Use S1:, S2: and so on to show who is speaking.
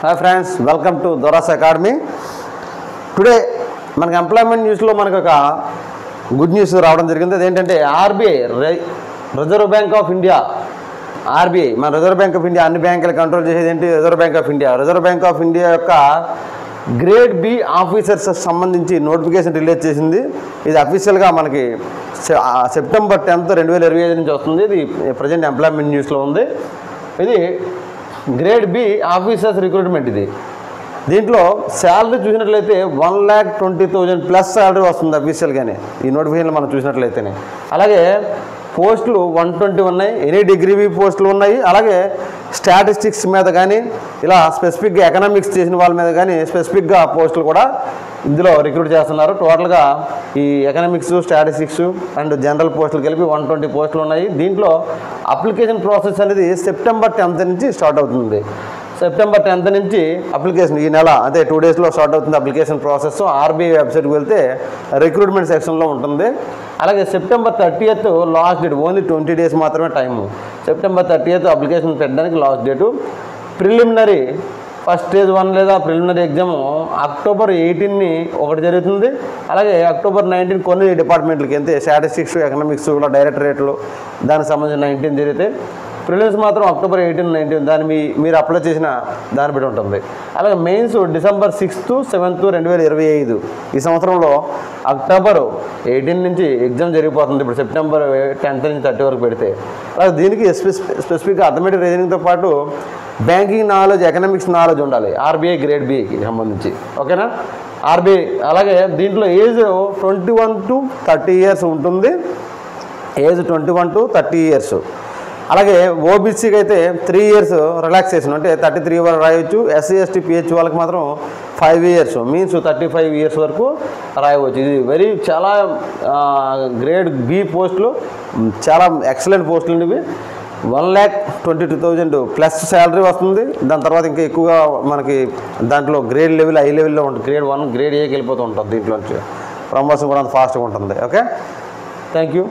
S1: Hi friends, welcome to Doras academy. Today మనకి employment న్యూస్లో మనకు ఒక గుడ్ న్యూస్ రావడం జరిగింది. అదేంటంటే RBI reserve bank of India, RBI మన రిజర్వ్ బ్యాంక్ ఆఫ్ ఇండియా అన్ని బ్యాంకులు కంట్రోల్ చేసేది ఏంటి? Reserve bank of India. Reserve bank of India యొక్క గ్రేడ్ బి ఆఫీసర్స్ సంబంధించి నోటిఫికేషన్ రిలీజ్ చేసింది. ఇది అఫీషియల్గా మనకి సెప్టెంబర్ 10, 2025 నుంచి వస్తుంది. ఇది ప్రజెంట్ ఎంప్లాయ్మెంట్ న్యూస్లో ఉంది. ఇది గ్రేడ్ బి ఆఫీసర్స్ రిక్రూట్మెంట్. ఇది దీంట్లో శాలరీ చూసినట్లయితే 1,20,000 ప్లస్ శాలరీ వస్తుంది అఫీషియల్గానే ఈ నోటిఫికేషన్లో మనం చూసినట్లయితేనే. అలాగే పోస్టులు 120 ఉన్నాయి, ఎనీ డిగ్రీ పోస్టులు ఉన్నాయి. అలాగే స్టాటిస్టిక్స్ మీద కానీ ఇలా స్పెసిఫిక్గా ఎకనామిక్స్ చేసిన వాళ్ళ మీద కానీ స్పెసిఫిక్గా పోస్టులు కూడా ఇందులో రిక్రూట్ చేస్తున్నారు. టోటల్గా ఈ ఎకనామిక్స్, స్టాటిస్టిక్స్ అండ్ జనరల్ పోస్టులు కలిపి 120 పోస్టులు ఉన్నాయి. దీంట్లో అప్లికేషన్ ప్రాసెస్ అనేది సెప్టెంబర్ 10 నుంచి స్టార్ట్ అవుతుంది. సెప్టెంబర్ 10 నుంచి అప్లికేషన్ ఈ నెల అంటే 2 డేస్లో స్టార్ట్ అవుతుంది అప్లికేషన్ ప్రాసెస్. ఆర్బీఐ వెబ్సైట్కి వెళ్తే రిక్రూట్మెంట్ సెక్షన్లో ఉంటుంది. అలాగే September 30th last date, only 20 days మాత్రమే టైము. సెప్టెంబర్ 30th అప్లికేషన్ పెట్టడానికి last date. Preliminary first stage 1 లేదా ప్రిలిమినరీ ఎగ్జామ్ అక్టోబర్ 18 ఒకటి జరుగుతుంది. అలాగే అక్టోబర్ 19 కొన్ని డిపార్ట్మెంట్లకి అంతే, స్టాటిస్టిక్స్, ఎకనామిక్స్ ఇలా డైరెక్టరేట్లు దానికి సంబంధించిన 19 జరిగితే, ప్రిలిమ్స్ మాత్రం అక్టోబర్ 18, 19 దాన్ని మీరు అప్లై చేసిన దాన్ని బట్టి ఉంటుంది. అలాగే మెయిన్స్ డిసెంబర్ 6, 7, 2025 ఈ సంవత్సరంలో అక్టోబర్ 18 నుంచి ఎగ్జామ్ జరిగిపోతుంది. ఇప్పుడు సెప్టెంబర్ 10 నుంచి 30 వరకు పెడితే. అలాగే దీనికి స్పెసిఫిక్గా అథమెటిక్ రీజనింగ్తో పాటు బ్యాంకింగ్ నాలెడ్జ్, ఎకనామిక్స్ నాలెడ్జ్ ఉండాలి ఆర్బీఐ గ్రేడ్ బికి సంబంధించి. ఓకేనా? ఆర్బీఐ అలాగే దీంట్లో ఏజ్ 21 to 30 years ఉంటుంది. Age 21 to 30 years. అలాగే ఓబీసీకి అయితే 3 years రిలాక్సేషన్, అంటే 33 వరకు రాయవచ్చు. ఎస్సీ, ఎస్టీ, పిహెచ్ వాళ్ళకి మాత్రం 5 years, మీన్స్ 35 years వరకు రాయవచ్చు. ఇది చాలా గ్రేడ్ బి పోస్టులు, చాలా ఎక్సలెంట్ పోస్టులు ఇవి. 1,22,000 ప్లస్ శాలరీ వస్తుంది. దాని తర్వాత ఇంకా ఎక్కువగా మనకి దాంట్లో గ్రేడ్ లెవెల్, హై లెవెల్లో ఉంటుంది. గ్రేడ్ 1, గ్రేడ్ ఏకి వెళ్ళిపోతూ ఉంటుంది. దీంట్లో ప్రమోషన్ కూడా అంత ఫాస్ట్గా ఉంటుంది. Okay, thank you.